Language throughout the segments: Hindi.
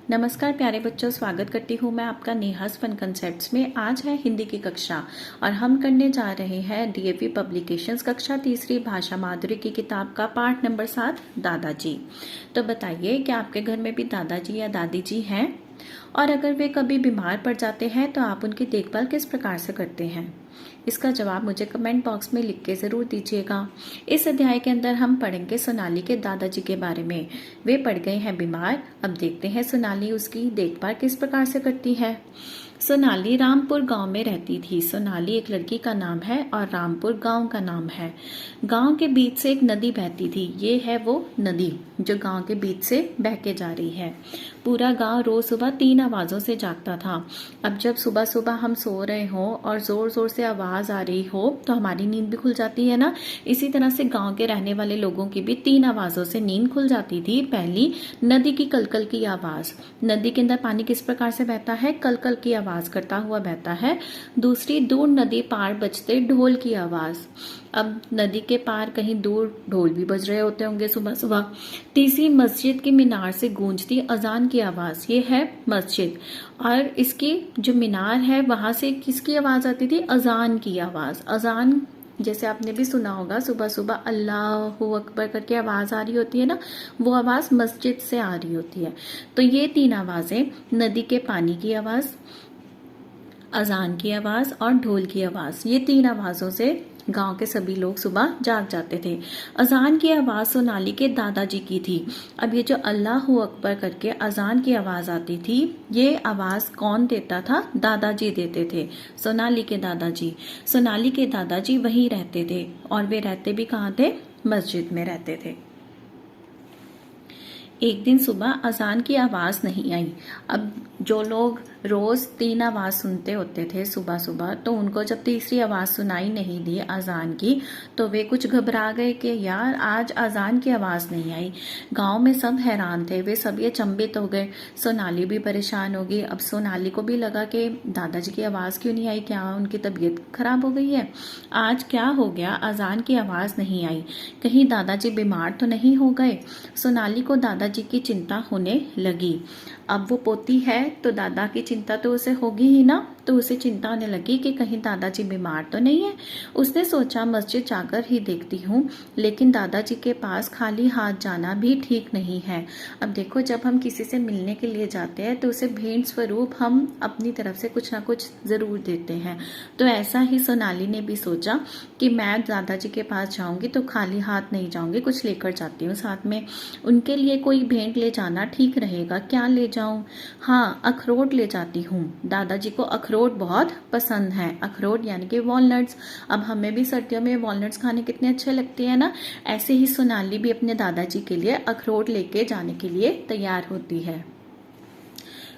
नमस्कार प्यारे बच्चों, स्वागत करती हूँ मैं आपका नेहास फन कंसेप्ट्स में। आज है हिंदी की कक्षा और हम करने जा रहे हैं डीएवी पब्लिकेशंस कक्षा तीसरी भाषा माधुरी की किताब का पाठ नंबर 7 दादाजी। तो बताइए कि आपके घर में भी दादाजी या दादी जी हैं, और अगर वे कभी बीमार पड़ जाते हैं तो आप उनकी देखभाल किस प्रकार से करते हैं? इसका जवाब मुझे कमेंट बॉक्स में लिख के ज़रूर दीजिएगा। इस अध्याय के अंदर हम पढ़ेंगे सोनाली के दादाजी के बारे में। वे पड़ गए हैं बीमार। अब देखते हैं सोनाली उसकी देखभाल किस प्रकार से करती है। सोनाली रामपुर गांव में रहती थी। सोनाली एक लड़की का नाम है और रामपुर गांव का नाम है। गांव के बीच से एक नदी बहती थी। ये है वो नदी जो गांव के बीच से बह के जा रही है। पूरा गांव रोज सुबह 3 आवाज़ों से जागता था। अब जब सुबह सुबह हम सो रहे हो और जोर जोर से आवाज़ आ रही हो तो हमारी नींद भी खुल जाती है ना। इसी तरह से गांव के रहने वाले लोगों की भी 3 आवाज़ों से नींद खुल जाती थी। पहली, नदी की कलकल की आवाज़। नदी के अंदर पानी किस प्रकार से बहता है? कलकल की आवाज़ करता हुआ बहता है। दूसरी, दूर नदी पार बजते ढोल की आवाज़। अब नदी के पार कहीं दूर ढोल भी बज रहे होते होंगे सुबह सुबह। तीसरी, मस्जिद की मीनार से गूंजती अजान की आवाज़। ये है मस्जिद, और इसकी जो मीनार है वहां से किसकी आवाज़ आती थी? अजान की आवाज़। अजान जैसे आपने भी सुना होगा, सुबह सुबह अल्लाहू अकबर करके आवाज़ आ रही होती है ना, वो आवाज़ मस्जिद से आ रही होती है। तो ये 3 आवाज़ें, नदी के पानी की आवाज़, अजान की आवाज़ और ढोल की आवाज़, ये 3 आवाज़ों से गांव के सभी लोग सुबह जाग जाते थे। अजान की आवाज़ सोनाली के दादाजी की थी। अब ये जो अल्लाहू अकबर करके अजान की आवाज़ आती थी, ये आवाज़ कौन देता था? दादाजी देते थे, सोनाली के दादाजी। सोनाली के दादाजी वहीं रहते थे, और वे रहते भी कहाँ थे? मस्जिद में रहते थे। एक दिन सुबह अजान की आवाज़ नहीं आई। अब जो लोग रोज़ 3 आवाज़ सुनते होते थे सुबह सुबह, तो उनको जब तीसरी आवाज़ सुनाई नहीं दी अजान की, तो वे कुछ घबरा गए कि यार आज अजान की आवाज़ नहीं आई। गांव में सब हैरान थे, वे सब ये अचंभित हो गए। सोनाली भी परेशान हो गई। अब सोनाली को भी लगा कि दादाजी की आवाज़ क्यों नहीं आई, क्या उनकी तबीयत खराब हो गई है? आज क्या हो गया? अजान की आवाज़ नहीं आई, कहीं दादाजी बीमार तो नहीं हो गए? सोनाली को दादाजी की चिंता होने लगी। अब वो पोती है तो दादा की चिंता तो उसे होगी ही ना, तो उसे चिंता होने लगी कि कहीं दादाजी बीमार तो नहीं है। उसने सोचा मस्जिद जाकर ही देखती हूँ, लेकिन दादाजी के पास खाली हाथ जाना भी ठीक नहीं है। अब देखो, जब हम किसी से मिलने के लिए जाते हैं तो उसे भेंट स्वरूप हम अपनी तरफ से कुछ ना कुछ ज़रूर देते हैं। तो ऐसा ही सोनाली ने भी सोचा कि मैं दादाजी के पास जाऊंगी तो खाली हाथ नहीं जाऊंगी, कुछ लेकर जाती हूँ साथ में। उनके लिए कोई भेंट ले जाना ठीक रहेगा। क्या ले जाऊं? हाँ, अखरोट ले जाती हूँ। दादाजी को अखरोट बहुत पसंद है। अखरोट यानी कि वॉलनट्स। अब हमें भी सर्दियों में वॉलनट्स खाने कितने अच्छे लगते हैं ना। ऐसे ही सोनाली भी अपने दादाजी के लिए अखरोट लेके जाने के लिए तैयार होती है।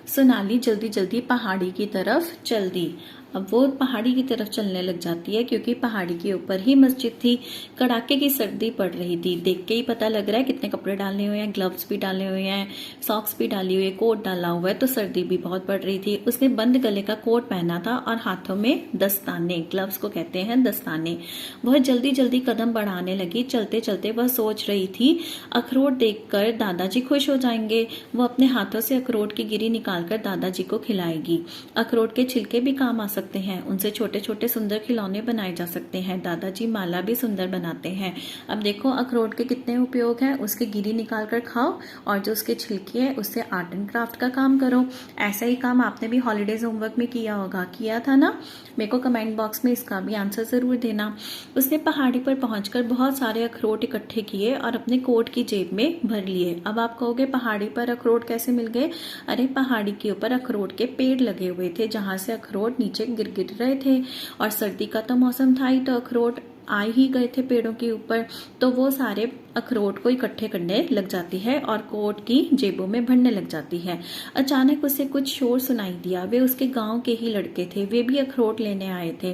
सोनाली जल्दी जल्दी पहाड़ी की तरफ चल दी। अब वो पहाड़ी की तरफ चलने लग जाती है, क्योंकि पहाड़ी के ऊपर ही मस्जिद थी। कड़ाके की सर्दी पड़ रही थी। देख के ही पता लग रहा है कितने कपड़े डाले हुए हैं, ग्लव्स भी डाले हुए हैं, सॉक्स भी डाली हुई है, कोट डाला हुआ है, तो सर्दी भी बहुत पड़ रही थी। उसने बंद गले का कोट पहना था और हाथों में दस्ताने, ग्लव्स को कहते हैं दस्ताने। वह जल्दी जल्दी कदम बढ़ाने लगी। चलते चलते वह सोच रही थी, अखरोट देखकर दादाजी खुश हो जाएंगे। वो अपने हाथों से अखरोट की गिरी निकालकर दादाजी को खिलाएगी। अखरोट के छिलके भी काम आ सकते हैं, उनसे छोटे छोटे सुंदर खिलौने बनाए जा सकते हैं। दादाजी माला भी सुंदर बनाते हैं। अब देखो अखरोट के कितने उपयोग हैं। उसकी गिरी निकाल कर खाओ, और जो उसके छिलके हैं उससे आर्ट एंड क्राफ्ट का काम करो। ऐसा ही काम आपने भी हॉलीडेज होमवर्क में किया होगा, किया था ना? मेरे को कमेंट बॉक्स में इसका भी आंसर जरूर देना। उसने पहाड़ी पर पहुंचकर बहुत सारे अखरोट इकट्ठे किए और अपने कोट की जेब में भर लिए। अब आप कहोगे पहाड़ी पर अखरोट कैसे मिल गए? अरे पहाड़ी के ऊपर अखरोट के पेड़ लगे हुए थे, जहां से अखरोट नीचे गिर रहे थे, और सर्दी का तो मौसम था ही, तो अखरोट आ ही गए थे पेड़ों के ऊपर। तो वो सारे अखरोट को इकट्ठे करने लग जाती है और कोट की जेबों में भरने लग जाती है। अचानक उसे कुछ शोर सुनाई दिया। वे उसके गांव के ही लड़के थे, वे भी अखरोट लेने आए थे।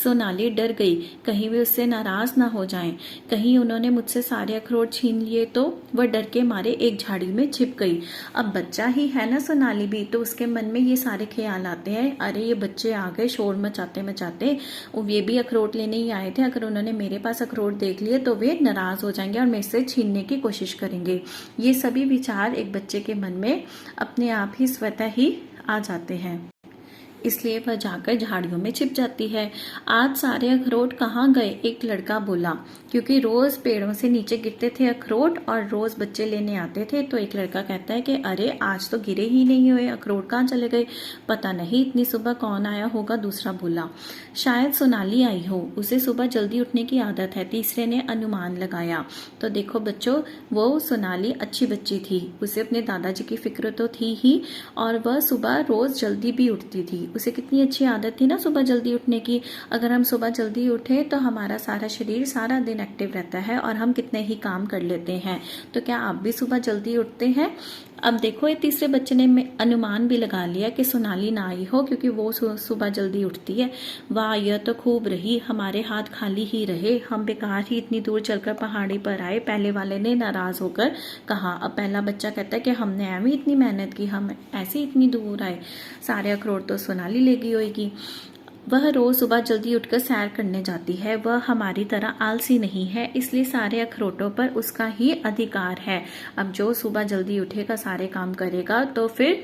सोनाली डर गई, कहीं वे उससे नाराज ना हो जाएं, कहीं उन्होंने मुझसे सारे अखरोट छीन लिए तो। वह डर के मारे एक झाड़ी में छिप गई। अब बच्चा ही है ना सोनाली भी, तो उसके मन में ये सारे ख्याल आते हैं, अरे ये बच्चे आ गए शोर मचाते मचाते, ये भी अखरोट लेने ही आए थे, अगर उन्होंने मेरे पास अखरोट देख लिए तो वे नाराज हो जाएंगे और मेरे से छीनने की कोशिश करेंगे। ये सभी विचार एक बच्चे के मन में अपने आप ही स्वतः ही आ जाते हैं, इसलिए वह जाकर झाड़ियों में छिप जाती है। आज सारे अखरोट कहाँ गए, एक लड़का बोला, क्योंकि रोज पेड़ों से नीचे गिरते थे अखरोट और रोज बच्चे लेने आते थे। तो एक लड़का कहता है कि अरे आज तो गिरे ही नहीं हुए, अखरोट कहाँ चले गए, पता नहीं इतनी सुबह कौन आया होगा। दूसरा बोला, शायद सोनाली आई हो, उसे सुबह जल्दी उठने की आदत है। तीसरे ने अनुमान लगाया। तो देखो बच्चों, वो सोनाली अच्छी बच्ची थी, उसे अपने दादाजी की फिक्र तो थी ही, और वह सुबह रोज जल्दी भी उठती थी। उसे कितनी अच्छी आदत थी ना सुबह जल्दी उठने की। अगर हम सुबह जल्दी उठे तो हमारा सारा शरीर सारा दिन एक्टिव रहता है और हम कितने ही काम कर लेते हैं। तो क्या आप भी सुबह जल्दी उठते हैं? अब देखो, ये तीसरे बच्चे ने अनुमान भी लगा लिया कि सोनाली ना आई हो, क्योंकि वो सुबह जल्दी उठती है। वाह, यह तो खूब रही, हमारे हाथ खाली ही रहे, हम बेकार ही इतनी दूर चलकर पहाड़ी पर आए। पहले वाले ने नाराज होकर कहा। अब पहला बच्चा कहता है कि हमने एवं इतनी मेहनत की, हम ऐसे इतनी दूर आए, सारे अखरोट तो सोनाली ले गई होगी। वह रोज सुबह जल्दी उठकर सैर करने जाती है, वह हमारी तरह आलसी नहीं है, इसलिए सारे अखरोटों पर उसका ही अधिकार है। अब जो सुबह जल्दी उठेगा, सारे काम करेगा, तो फिर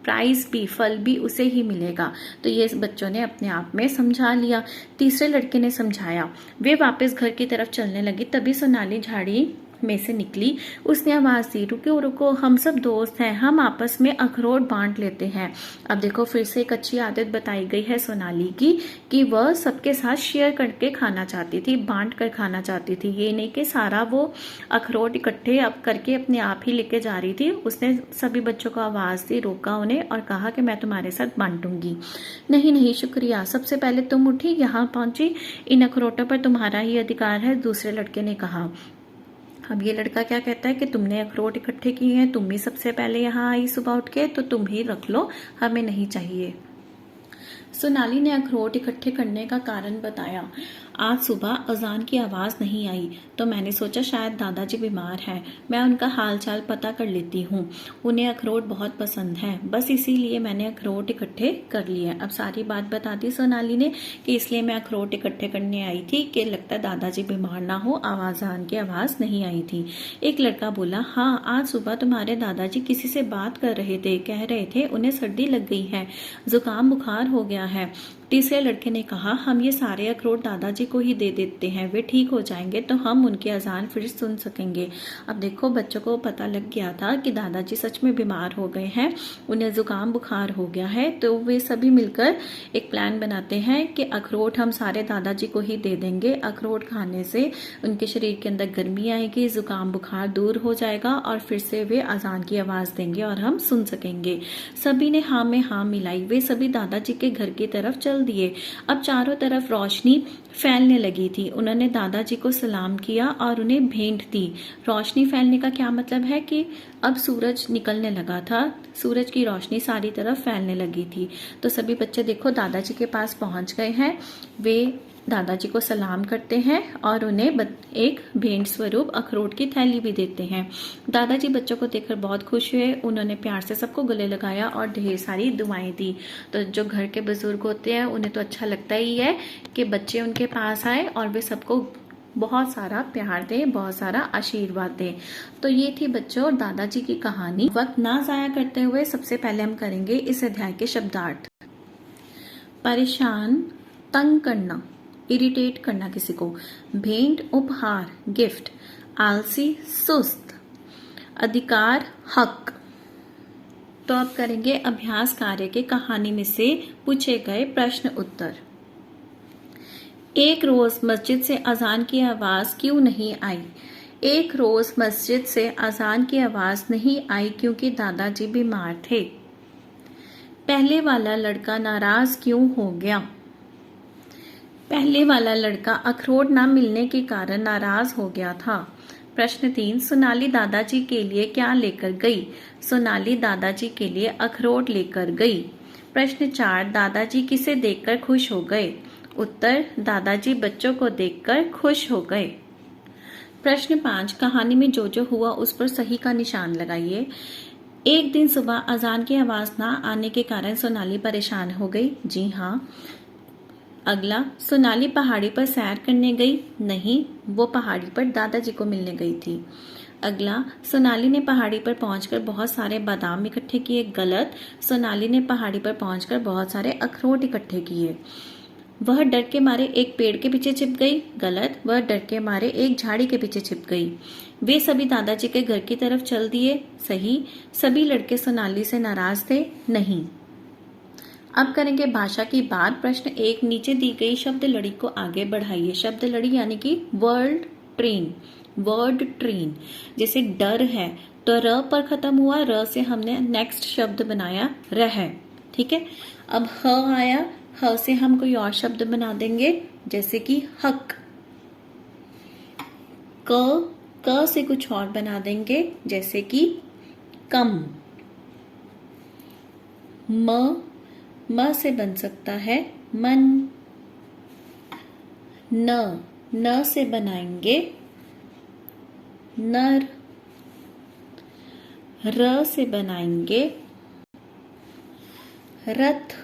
प्राइज भी, फल भी उसे ही मिलेगा। तो ये बच्चों ने अपने आप में समझा लिया। तीसरे लड़के ने समझाया। वे वापस घर की तरफ चलने लगी, तभी सोनाली झाड़ी में से निकली। उसने आवाज दी, रुको रुको, हम सब दोस्त हैं, हम आपस में अखरोट बांट लेते हैं। अब देखो, फिर से एक अच्छी आदत बताई गई है सोनाली की, कि वह सबके साथ शेयर करके खाना चाहती थी, बांट कर खाना चाहती थी। ये नहीं कि सारा वो अखरोट इकट्ठे अब करके अपने आप ही लेके जा रही थी। उसने सभी बच्चों को आवाज दी, रोका उन्हें और कहा कि मैं तुम्हारे साथ बांटूंगी। नहीं नहीं शुक्रिया, सबसे पहले तुम उठी, यहाँ पहुंची, इन अखरोटों पर तुम्हारा ही अधिकार है, दूसरे लड़के ने कहा। अब ये लड़का क्या कहता है कि तुमने अखरोट इकट्ठे किए हैं, तुम ही सबसे पहले यहाँ आई सुबह उठ के, तो तुम ही रख लो, हमें नहीं चाहिए। सोनाली ने अखरोट इकट्ठे करने का कारण बताया। आज सुबह अजान की आवाज़ नहीं आई, तो मैंने सोचा शायद दादाजी बीमार हैं, मैं उनका हालचाल पता कर लेती हूँ। उन्हें अखरोट बहुत पसंद है, बस इसीलिए मैंने अखरोट इकट्ठे कर लिए। अब सारी बात बता दी सोनाली ने कि इसलिए मैं अखरोट इकट्ठे करने आई थी कि लगता है दादाजी बीमार ना हो, अजान की आवाज़ नहीं आई थी। एक लड़का बोला, हाँ आज सुबह तुम्हारे दादाजी किसी से बात कर रहे थे, कह रहे थे उन्हें सर्दी लग गई है, जुकाम बुखार हो गया है। तीसरे लड़के ने कहा, हम ये सारे अखरोट दादाजी को ही दे देते हैं, वे ठीक हो जाएंगे तो हम उनकी अजान फिर सुन सकेंगे। अब देखो, बच्चों को पता लग गया था कि दादाजी सच में बीमार हो गए हैं, उन्हें जुकाम बुखार हो गया है। तो वे सभी मिलकर एक प्लान बनाते हैं कि अखरोट हम सारे दादाजी को ही दे देंगे। अखरोट खाने से उनके शरीर के अंदर गर्मी आएगी, जुकाम बुखार दूर हो जाएगा और फिर से वे अजान की आवाज़ देंगे और हम सुन सकेंगे। सभी ने हाँ में हाँ मिलाई, वे सभी दादाजी के घर की तरफ चल दिए। अब चारों तरफ रोशनी फैलने लगी थी। उन्होंने दादाजी को सलाम किया और उन्हें भेंट दी। रोशनी फैलने का क्या मतलब है कि अब सूरज निकलने लगा था, सूरज की रोशनी सारी तरफ फैलने लगी थी। तो सभी बच्चे देखो दादाजी के पास पहुंच गए हैं। वे दादाजी को सलाम करते हैं और उन्हें एक भेंट स्वरूप अखरोट की थैली भी देते हैं। दादाजी बच्चों को देखकर बहुत खुश हुए, उन्होंने प्यार से सबको गले लगाया और ढेर सारी दुआएं दी। तो जो घर के बुजुर्ग होते हैं उन्हें तो अच्छा लगता ही है कि बच्चे उनके पास आए और वे सबको बहुत सारा प्यार दें, बहुत सारा आशीर्वाद दें। तो ये थी बच्चों और दादाजी की कहानी। वक्त ना जाया करते हुए सबसे पहले हम करेंगे इस अध्याय के शब्दार्थ। परेशान, तंग करना, इरिटेट करना किसी को। भेंट, उपहार, गिफ्ट। आलसी, सुस्त। अधिकार, हक। तो अब करेंगे अभ्यास कार्य के कहानी में से पूछे गए प्रश्न उत्तर। एक रोज मस्जिद से अजान की आवाज क्यों नहीं आई? एक रोज मस्जिद से अजान की आवाज नहीं आई क्योंकि दादाजी बीमार थे। पहले वाला लड़का नाराज क्यों हो गया? पहले वाला लड़का अखरोट ना मिलने के कारण नाराज हो गया था। प्रश्न 3, सोनाली दादाजी के लिए क्या लेकर गई? सोनाली दादाजी के लिए अखरोट लेकर गई। प्रश्न 4, दादाजी किसे देखकर खुश हो गए? उत्तर, दादाजी बच्चों को देखकर खुश हो गए। प्रश्न 5, कहानी में जो जो हुआ उस पर सही का निशान लगाइए। एक दिन सुबह अजान की आवाज ना आने के कारण सोनाली परेशान हो गई। जी हाँ, अगला, सोनाली पहाड़ी पर सैर करने गई। नहीं, वो पहाड़ी पर दादाजी को मिलने गई थी। अगला, सोनाली ने पहाड़ी पर पहुंचकर बहुत सारे बादाम इकट्ठे किए। गलत, सोनाली ने पहाड़ी पर पहुंचकर बहुत सारे अखरोट इकट्ठे किए। वह डर के मारे एक पेड़ के पीछे छिप गई। गलत, वह डर के मारे एक झाड़ी के पीछे छिप गई। वे सभी दादाजी के घर की तरफ चल दिए। सही, सभी लड़के सोनाली से नाराज थे। नहीं। अब करेंगे भाषा की बात। प्रश्न 1, नीचे दी गई शब्द लड़ी को आगे बढ़ाइए। शब्द लड़ी यानी कि वर्ड ट्रेन, वर्ड ट्रेन। जैसे डर है तो र पर खत्म हुआ, र से हमने नेक्स्ट शब्द बनाया रह। ठीक है, अब ह आया, ह से हम कोई और शब्द बना देंगे जैसे कि हक। क से कुछ और बना देंगे जैसे कि कम। म से बन सकता है मन। न से बनाएंगे नर। र से बनाएंगे रथ।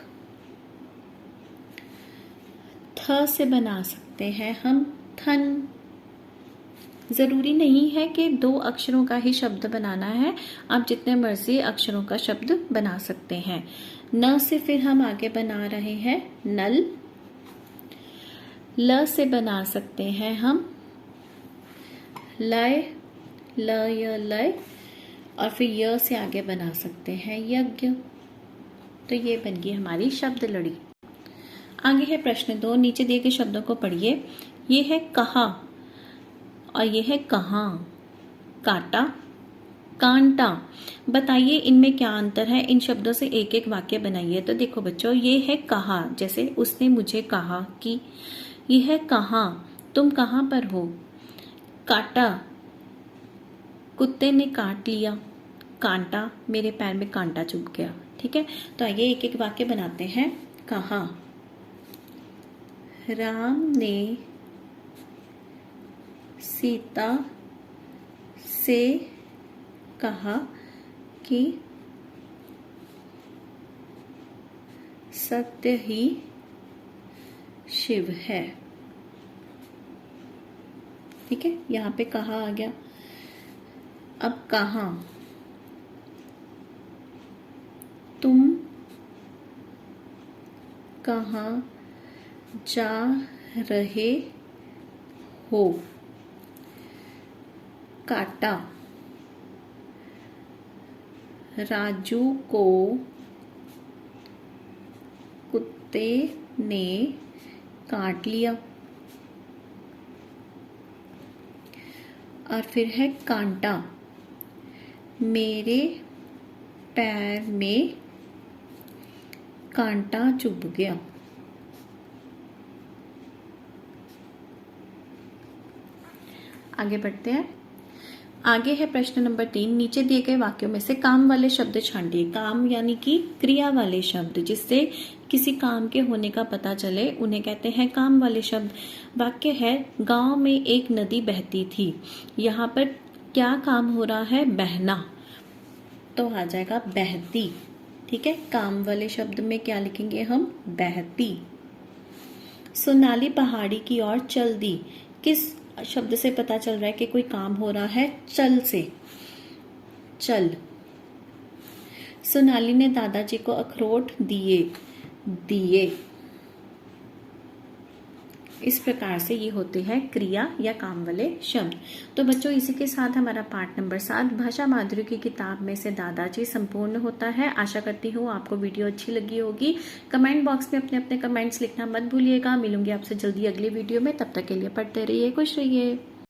थ से बना सकते हैं हम थन। जरूरी नहीं है कि 2 अक्षरों का ही शब्द बनाना है, आप जितने मर्जी अक्षरों का शब्द बना सकते हैं। न से फिर हम आगे बना रहे हैं नल। ल से बना सकते हैं हम लय, ल य लय। और फिर य से आगे बना सकते हैं यज्ञ। तो ये बन गई हमारी शब्द लड़ी। आगे है प्रश्न 2, नीचे दिए गए शब्दों को पढ़िए। ये है कहा और ये है कहां। काटा, कांटा। बताइए इनमें क्या अंतर है। इन शब्दों से एक एक वाक्य बनाइए। तो देखो बच्चों, ये है कहा, जैसे उसने मुझे कहा कि। ये है कहां, तुम कहां पर हो। काटा, कुत्ते ने काट लिया। कांटा, मेरे पैर में कांटा चुभ गया। ठीक है, तो आइए एक एक वाक्य बनाते हैं। कहा, राम ने सीता से कहा कि सत्य ही शिव है। ठीक है, यहाँ पे कहा आ गया। अब कहां, तुम कहां जा रहे हो। काटा, राजू को कुत्ते ने काट लिया। और फिर है कांटा, मेरे पैर में कांटा चुभ गया। आगे बढ़ते हैं। आगे है प्रश्न नंबर 3, नीचे दिए गए वाक्यों में से काम वाले शब्द छांटिए। काम यानी कि क्रिया वाले शब्द, जिससे किसी काम के होने का पता चले, उन्हें कहते हैं काम वाले शब्द। वाक्य है, गांव में एक नदी बहती थी। यहाँ पर क्या काम हो रहा है, बहना, तो आ जाएगा बहती। ठीक है, काम वाले शब्द में क्या लिखेंगे हम, बहती। सोनाली पहाड़ी की ओर चल दी। किस शब्द से पता चल रहा है कि कोई काम हो रहा है, चल से, चल। सोनाली ने दादाजी को अखरोट दिए। दिए। इस प्रकार से ये होते हैं क्रिया या काम वाले शब्द। तो बच्चों, इसी के साथ हमारा पाठ नंबर 7 भाषा माधुरी की किताब में से दादाजी संपूर्ण होता है। आशा करती हूँ आपको वीडियो अच्छी लगी होगी। कमेंट बॉक्स में अपने अपने कमेंट्स लिखना मत भूलिएगा। मिलूंगी आपसे जल्दी अगली वीडियो में। तब तक के लिए पढ़ते रहिए, खुश रहिए।